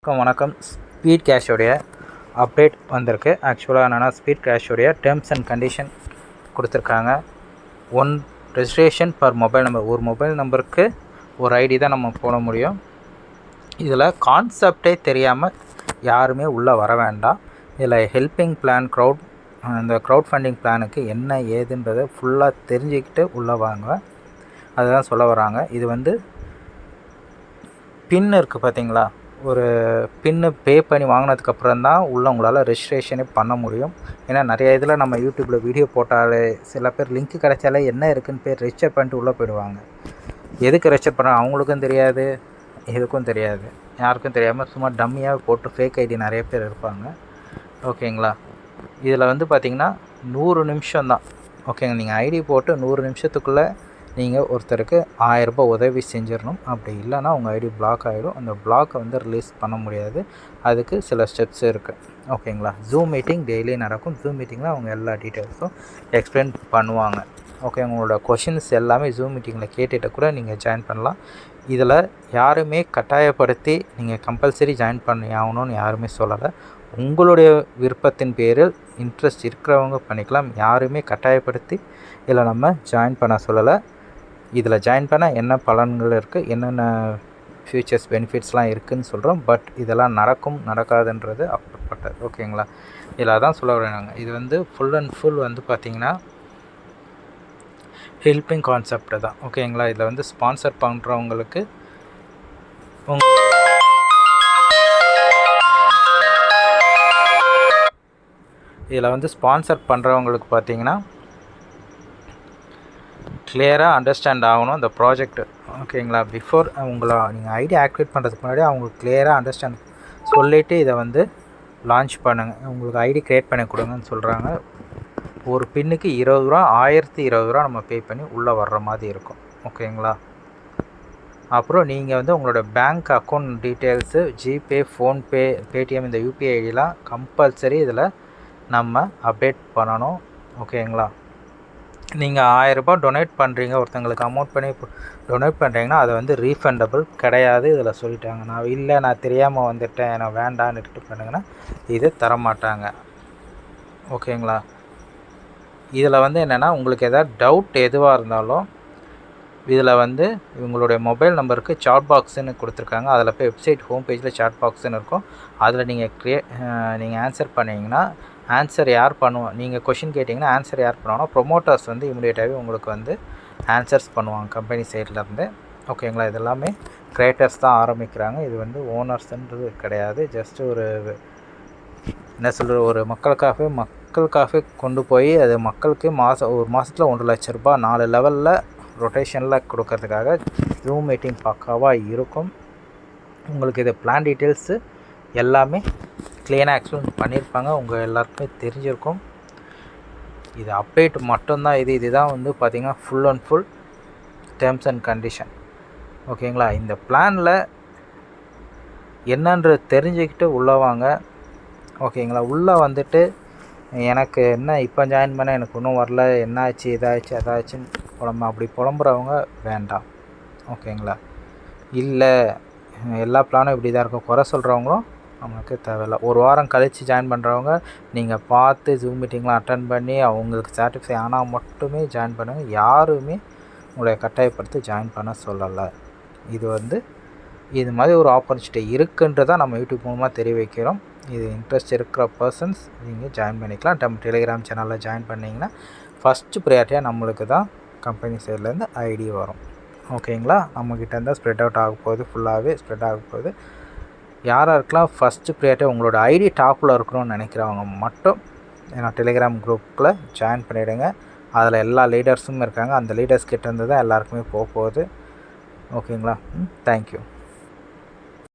வணக்கம். Speed கேஷோடைய update வந்திருக்கு. ஆக்சுவலாக என்னென்னா ஸ்பீட் கேஷோடைய டேர்ம்ஸ் அண்ட் கண்டிஷன் கொடுத்துருக்காங்க. ரெஜிஸ்ட்ரேஷன் பர் மொபைல் நம்பர், ஒரு மொபைல் நம்பருக்கு ஒரு ஐடி தான் நம்ம போட முடியும். இதில் கான்செப்டே தெரியாமல் யாருமே உள்ளே வர வேண்டாம். இதில் ஹெல்பிங் பிளான் இந்த க்ரௌட் ஃபண்டிங் பிளானுக்கு என்ன ஏதுன்றதை ஃபுல்லாக தெரிஞ்சுக்கிட்டு உள்ளே வாங்க, அதுதான் சொல்ல வராங்க. இது பின் இருக்குது பார்த்தீங்களா, ஒரு பின்னு பே பண்ணி வாங்கினதுக்கப்புறம் தான் உள்ளே உங்களால் ரெஜிஸ்ட்ரேஷனே பண்ண முடியும். ஏன்னா நிறைய இதில் நம்ம யூடியூப்பில் வீடியோ போட்டாலே சில பேர் லிங்க்கு கிடைச்சாலே என்ன இருக்குதுன்னு பேர் ரெஜிஸ்டர் பண்ணிட்டு உள்ளே போயிடுவாங்க. எதுக்கு ரெஜிஸ்டர் பண்ணுறாங்க அவங்களுக்கும் தெரியாது, எதுக்கும் தெரியாது, யாருக்கும் தெரியாமல் சும்மா டம்மியாக போட்டு ஃபேக் ஐடி நிறைய பேர் இருப்பாங்க. ஓகேங்களா, இதில் பார்த்திங்கன்னா 100 நிமிஷம் தான். ஓகேங்க, நீங்கள் ஐடி போட்டு 100 நிமிஷத்துக்குள்ளே நீங்கள் ஒருத்தருக்கு 1000 ரூபாய் உதவி செஞ்சிடணும். அப்படி இல்லைனா உங்கள் ஐடி பிளாக் ஆகிடும். அந்த பிளாக்கை ரிலீஸ் பண்ண முடியாது. அதுக்கு சில ஸ்டெப்ஸ் இருக்குது. ஓகேங்களா, ஜூம் மீட்டிங் டெய்லி நடக்கும். ஜூம் மீட்டிங்கில் அவங்க எல்லா டீட்டெயில்ஸும் எக்ஸ்பிளைன் பண்ணுவாங்க. ஓகே, உங்களோட கொஷின்ஸ் எல்லாமே ஜூம் மீட்டிங்கில் கேட்டுகிட்ட கூட நீங்கள் ஜாயின் பண்ணலாம். இதில் யாருமே கட்டாயப்படுத்தி நீங்கள் கம்பல்சரி ஜாயின் பண்ணி ஆகணும்னு யாருமே சொல்லலை. உங்களுடைய விருப்பத்தின் பேரில் இன்ட்ரெஸ்ட் இருக்கிறவங்க பண்ணிக்கலாம். யாருமே கட்டாயப்படுத்தி இதில் நம்ம ஜாயின் பண்ண சொல்லலை. இதில் ஜாயின் பண்ண என்ன பலன்கள் இருக்குது, என்னென்ன ஃபியூச்சர்ஸ் பெனிஃபிட்ஸ்லாம் இருக்குதுன்னு சொல்கிறோம். பட் இதெல்லாம் நடக்காதுன்றது அப்பாற்பட்டது. ஓகேங்களா, இதில் தான் சொல்ல வராங்க. இது ஃபுல் அண்ட் ஃபுல் பார்த்திங்கன்னா ஹெல்பிங் கான்செப்ட் தான். ஓகேங்களா, இதில் ஸ்பான்சர் பண்ணுறவங்களுக்கு இதில் ஸ்பான்சர் பண்ணுறவங்களுக்கு பார்த்திங்கன்னா கிளியராக அண்டர்ஸ்டாண்ட் ஆகணும் இந்த ப்ராஜெக்ட். ஓகேங்களா, பிஃபோர் நீங்கள் ஐடி ஆக்டிவேட் பண்ணுறதுக்கு முன்னாடி அவங்களுக்கு கிளியராக அண்டர்ஸ்டாண்ட் சொல்லிவிட்டு இதை லான்ச் பண்ணுங்கள். உங்களுக்கு ஐடி க்ரியேட் பண்ணி கொடுங்கன்னு சொல்கிறாங்க. ஒரு பின்னுக்கு 20 ரூபா, 1020 ரூபா நம்ம பே பண்ணி உள்ளே வர்ற மாதிரி இருக்கும். ஓகேங்களா, அப்புறம் நீங்கள் உங்களோட bank account details, GPay, PhonePe, Paytm, இந்த யூபிஐ ஐடிலாம் கம்பல்சரி இதில் நம்ம அப்டேட் பண்ணணும். ஓகேங்களா, நீங்கள் 1000 ரூபாய் டொனேட் பண்ணுறீங்க, ஒருத்தங்களுக்கு அமௌண்ட் பண்ணி டொனேட் பண்ணுறீங்கன்னா அது ரீஃபண்டபிள் கிடையாது. இதில் சொல்லிட்டாங்க. நான் தெரியாமல் வந்துட்டேன், நான் வேண்டான்னு எடுத்துகிட்டு பண்ணுங்கன்னா இது தரமாட்டாங்க. ஓகேங்களா, இதில் என்னென்னா உங்களுக்கு எதாவது டவுட் எதுவாக இருந்தாலும் இதில் உங்களுடைய மொபைல் நம்பருக்கு சாட் பாக்ஸுன்னு கொடுத்துருக்காங்க. அதில் போய் வெப்சைட் ஹோம் பேஜில் சாட் பாக்ஸுன்னு இருக்கும். அதில் நீங்கள் ஆன்சர் பண்ணிங்கன்னா ஆன்சர் யார் பண்ணுவோம், நீங்கள் கொஷின் கேட்டிங்கன்னா ஆன்சர் யார் பண்ணுவாங்கன்னா ப்ரொமோட்டர்ஸ் இமிடியேட்டாகவே உங்களுக்கு ஆன்சர்ஸ் பண்ணுவாங்க கம்பெனி சைட்லேருந்து. ஓகேங்களா, இது எல்லாமே க்ரியேட்டர்ஸ் தான் ஆரம்பிக்கிறாங்க. இது ஓனர்ஸ்ன்றது கிடையாது. ஜஸ்ட்டு ஒரு என்ன சொல்கிற, ஒரு மக்களுக்காகவே கொண்டு போய் அது மக்களுக்கு ஒரு மாதத்தில் 1 லட்ச ரூபா 4 லெவலில் ரொட்டேஷனில் கொடுக்கறதுக்காக ஜூம் மீட்டிங் பக்காவாக இருக்கும். உங்களுக்கு இது பிளான் டீட்டெயில்ஸு எல்லாமே க்ளீனாக எக்ஸ்பிளைன் பண்ணியிருப்பாங்க. உங்கள் எல்லாருக்குமே தெரிஞ்சிருக்கும். இது அப்டேட் மட்டும்தான். இதுதான் பார்த்திங்கன்னா full and full terms and condition. ஓகேங்களா, இந்த பிளானில் என்னன்றது தெரிஞ்சுக்கிட்டு உள்ளே வாங்க. ஓகேங்களா, உள்ளே எனக்கு என்ன இப்போ ஜாயின் பண்ண எனக்கு இன்னும் வரல, என்ன ஆச்சு, இதாச்சு அதாச்சுன்னு அப்படி புலம்புறவங்க வேண்டாம். ஓகேங்களா, இல்லை எல்லா பிளானும் இப்படி தான் இருக்கும் குறை சொல்கிறவங்களும் நமக்கு தேவையில்லை. ஒரு வாரம் கழித்து ஜாயின் பண்ணுறவங்க நீங்கள் பார்த்து ஜூம் மீட்டிங்லாம் அட்டன் பண்ணி அவங்களுக்கு சாட்டிஸ்ஃபை ஆனால் மட்டுமே ஜாயின் பண்ணுங்கள். யாருமே உங்களை கட்டாயப்படுத்தி ஜாயின் பண்ண சொல்லலை. இது மாதிரி ஒரு ஆப்பர்ச்சுனிட்டி இருக்குன்றதை நம்ம யூடியூப் மூலமாக தெரிய வைக்கிறோம். இது இன்ட்ரெஸ்ட் இருக்கிற பர்சன்ஸ் நீங்கள் ஜாயின் பண்ணிக்கலாம். டெலிகிராம் சேனலில் ஜாயின் பண்ணிங்கன்னா ஃபஸ்ட்டு ப்ரையாரிட்டியாக நம்மளுக்கு தான் கம்பெனி சைட்லேருந்து ஐடி வரும். ஓகேங்களா, நம்மக்கிட்ட இருந்தால் ஸ்ப்ரெட் அவுட் ஆக போகுது, ஃபுல்லாகவே ஸ்ப்ரெட் ஆக போகுது. யாராருக்கெல்லாம் ஃபஸ்ட்டு ப்ரையாரிட்டி உங்களோட ஐடி டாப்பில் இருக்கணும்னு நினைக்கிறவங்க மட்டும் டெலிகிராம் குரூப்பில் ஜாயின் பண்ணிவிடுங்க. அதில் எல்லா லீடர்ஸும் இருக்காங்க. அந்த லீடர்ஸ் கிட்டேருந்து தான் எல்லாருக்குமே போகுது. ஓகேங்களா, தேங்க்யூ.